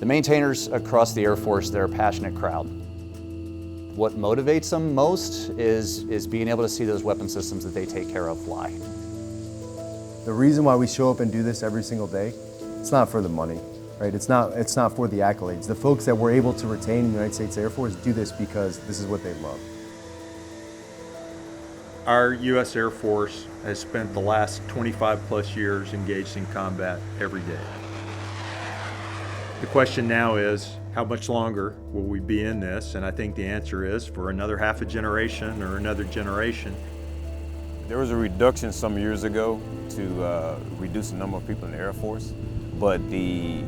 The maintainers across the Air Force, they're a passionate crowd. What motivates them most is being able to see those weapon systems that they take care of fly. The reason why we show up and do this every single day, it's not for the money, right? It's not for the accolades. The folks that we're able to retain in the United States Air Force do this because this is what they love. Our U.S. Air Force has spent the last 25 plus years engaged in combat every day. The question now is, how much longer will we be in this? And I think the answer is for another half a generation or another generation. There was a reduction some years ago to reduce the number of people in the Air Force, but the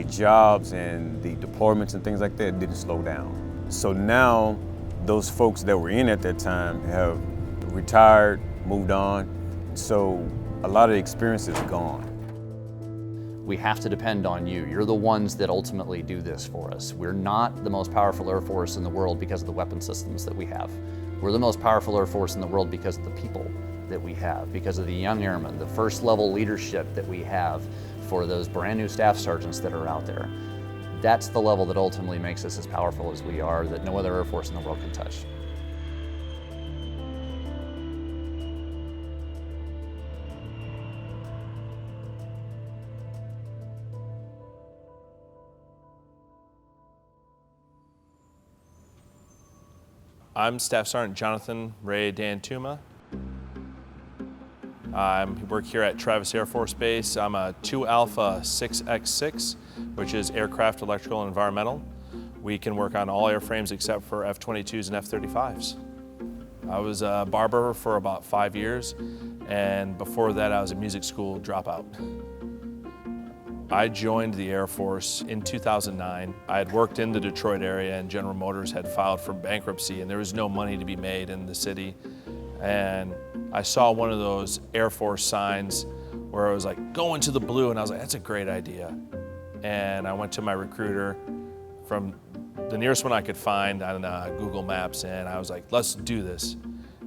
jobs and the deployments and things like that didn't slow down. So now those folks that were in at that time have retired, moved on, so a lot of the experience is gone. We have to depend on you. You're the ones that ultimately do this for us. We're not the most powerful Air Force in the world because of the weapon systems that we have. We're the most powerful Air Force in the world because of the people that we have, because of the young airmen, the first level leadership that we have for those brand new staff sergeants that are out there. That's the level that ultimately makes us as powerful as we are, that no other Air Force in the world can touch. I'm Staff Sergeant Jonathan Ray Dantuma. I work here at Travis Air Force Base. I'm a 2 Alpha 6X6, which is aircraft, electrical, and environmental. We can work on all airframes except for F-22s and F-35s. I was a barber for about 5 years, and before that I was a music school dropout. I joined the Air Force in 2009. I had worked in the Detroit area and General Motors had filed for bankruptcy and there was no money to be made in the city. And I saw one of those Air Force signs where it was like, go into the blue, and I was like, that's a great idea. And I went to my recruiter from the nearest one I could find on Google Maps, and I was like, let's do this.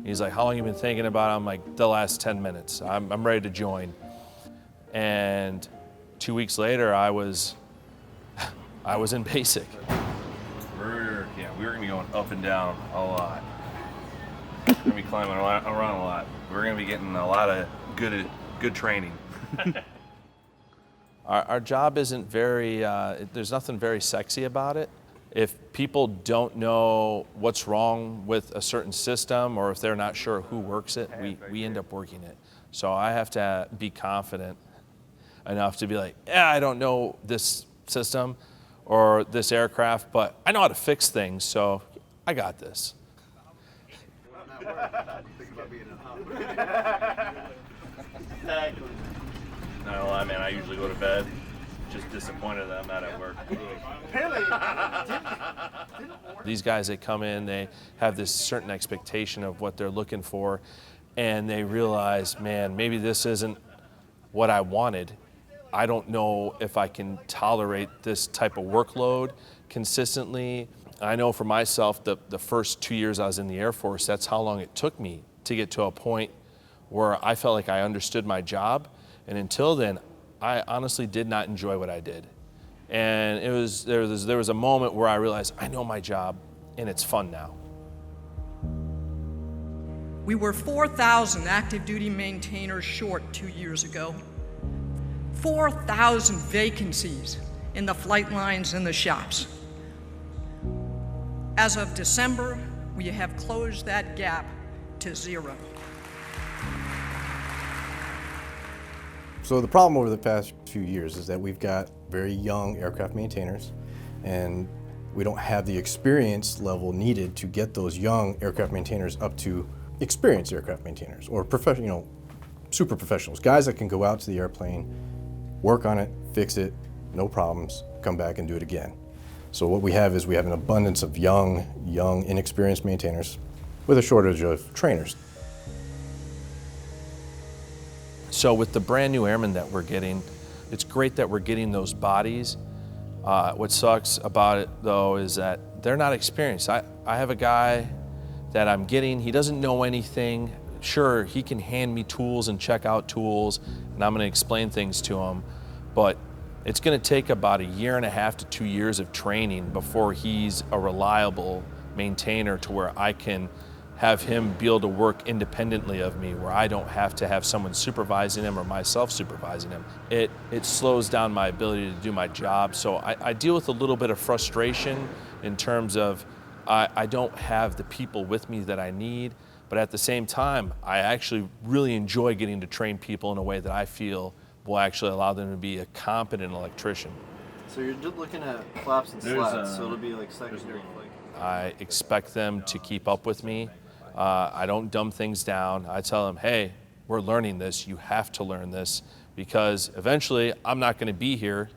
He's like, how long have you been thinking about it? I'm like, the last 10 minutes. I'm ready to join. And 2 weeks later, I was in basic. We're gonna be going up and down a lot. We're gonna be climbing around a lot. We're gonna be getting a lot of good training. Our job isn't very, there's nothing very sexy about it. If people don't know what's wrong with a certain system or if they're not sure who works it, we end up working it. So I have to be confident enough to be like, yeah, I don't know this system or this aircraft, but I know how to fix things, so I got this. Not gonna lie, man, I usually go to bed just disappointed that I'm not at work. These guys that come in, they have this certain expectation of what they're looking for, and they realize, man, maybe this isn't what I wanted. I don't know if I can tolerate this type of workload consistently. I know for myself, the first 2 years I was in the Air Force, that's how long it took me to get to a point where I felt like I understood my job. And until then, I honestly did not enjoy what I did. And there was a moment where I realized I know my job and it's fun now. We were 4,000 active duty maintainers short 2 years ago. 4,000 vacancies in the flight lines and the shops. As of December, we have closed that gap to 0. So the problem over the past few years is that we've got very young aircraft maintainers, and we don't have the experience level needed to get those young aircraft maintainers up to experienced aircraft maintainers or professional, super professionals, guys that can go out to the airplane, work on it, fix it, no problems, come back and do it again. So what we have is we have an abundance of young, inexperienced maintainers with a shortage of trainers. So with the brand new airmen that we're getting, it's great that we're getting those bodies. What sucks about it though is that they're not experienced. I have a guy that I'm getting, he doesn't know anything. Sure, he can hand me tools and check out tools, and I'm gonna explain things to him, but It's going to take about 1.5 to 2 years of training before he's a reliable maintainer to where I can have him be able to work independently of me, where I don't have to have someone supervising him or myself supervising him. It slows down my ability to do my job. So I deal with a little bit of frustration in terms of I don't have the people with me that I need, but at the same time, I actually really enjoy getting to train people in a way that I feel will actually allow them to be a competent electrician. So you're just looking at flaps and slats, so it'll be like secondary. I expect them to keep up with me. I don't dumb things down. I tell them, hey, we're learning this. You have to learn this because eventually I'm not going to be here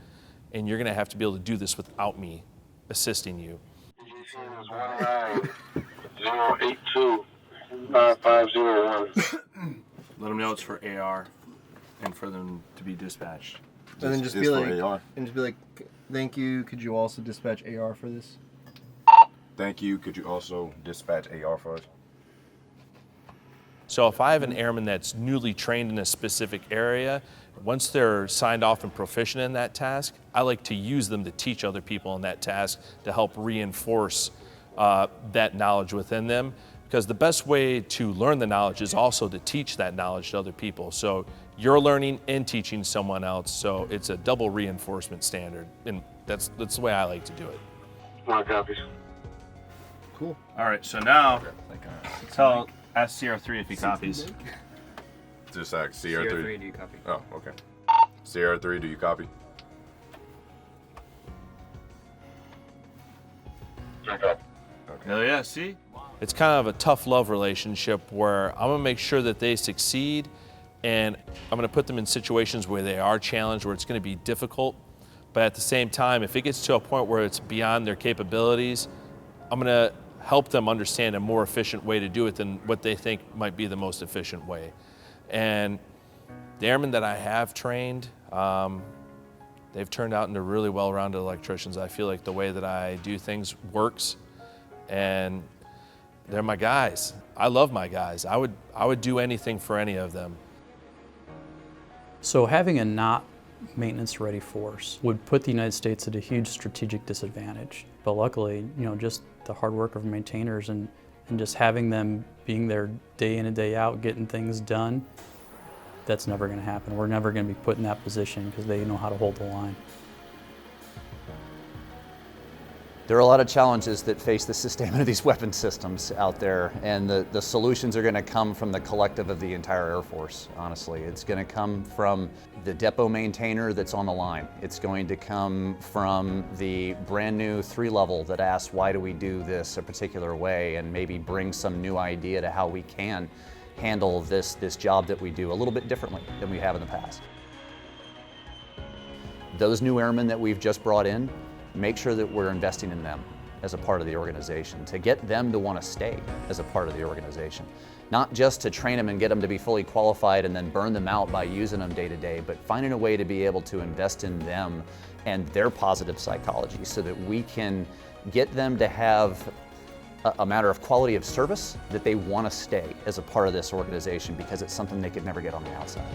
and you're going to have to be able to do this without me assisting you. 082-5501. Let them know it's for AR and for them to be dispatched. And then just be like, thank you. Could you also dispatch AR for this? Thank you. Could you also dispatch AR for us? So if I have an airman that's newly trained in a specific area, once they're signed off and proficient in that task, I like to use them to teach other people in that task to help reinforce that knowledge within them. Because the best way to learn the knowledge is also to teach that knowledge to other people. So you're learning and teaching someone else, so it's a double reinforcement standard, and that's the way I like to do it. My copies. Cool. All right, so now ask CR3 if he copies. Just like CR3. CR3, do you copy? Oh, okay. CR3, do you copy? Hell yeah, see? It's kind of a tough love relationship where I'm gonna make sure that they succeed, and I'm gonna put them in situations where they are challenged, where it's gonna be difficult. But at the same time, if it gets to a point where it's beyond their capabilities, I'm gonna help them understand a more efficient way to do it than what they think might be the most efficient way. And the airmen that I have trained, they've turned out into really well-rounded electricians. I feel like the way that I do things works, and they're my guys. I love my guys. I would do anything for any of them. So having a not maintenance-ready force would put the United States at a huge strategic disadvantage. But luckily, just the hard work of maintainers and just having them being there day in and day out, getting things done, that's never going to happen. We're never going to be put in that position because they know how to hold the line. There are a lot of challenges that face the sustainment of these weapon systems out there, and the solutions are going to come from the collective of the entire Air Force, honestly. It's going to come from the depot maintainer that's on the line. It's going to come from the brand new 3-level that asks, why do we do this a particular way, and maybe bring some new idea to how we can handle this job that we do a little bit differently than we have in the past. Those new airmen that we've just brought in, make sure that we're investing in them as a part of the organization, to get them to want to stay as a part of the organization. Not just to train them and get them to be fully qualified and then burn them out by using them day to day, but finding a way to be able to invest in them and their positive psychology so that we can get them to have a matter of quality of service, that they want to stay as a part of this organization because it's something they could never get on the outside.